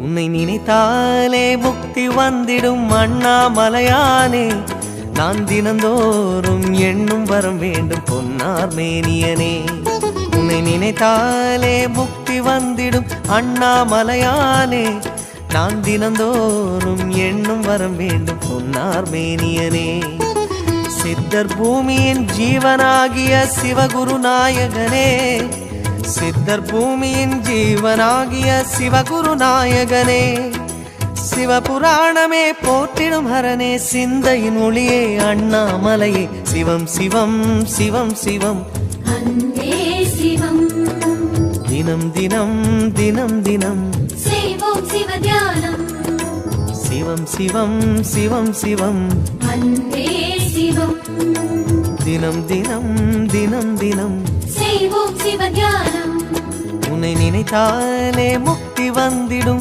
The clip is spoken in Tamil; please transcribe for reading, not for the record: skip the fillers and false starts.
உன்னை நினைத்தாலே முக்தி வந்திடும் அண்ணாமலையானே. நான் தினந்தோறும் எண்ணும் வரம் வேண்டும் பொன்னார் மேனியனே. உன்னை நினைத்தாலே முக்தி வந்திடும் அண்ணாமலையானே. நான் தினந்தோறும் எண்ணும் வரம் வேண்டும் பொன்னார் மேனியனே. சித்தர் பூமியின் ஜீவனாகிய சிவகுரு நாயகனே. சித்தர் பூமியின் ஜீவனாகிய சிவகுரு நாயகனே. சிவபுராணமே போற்றிடும் ஹரனே. சிந்தையின் ஒளியே அண்ணாமலையே. சிவம் சிவம் சிவம் சிவம் அன்பே சிவம். தினம் தினம் தினம் தினம் செய்வோம் சிவ தியானம். சிவம் சிவம் சிவம் சிவம் அன்பே சிவம். தினம் தினம் தினம் தினம் செய்வோம் சிவ தியானம். உன்னை நினைத்தாலே முக்தி வந்திடும்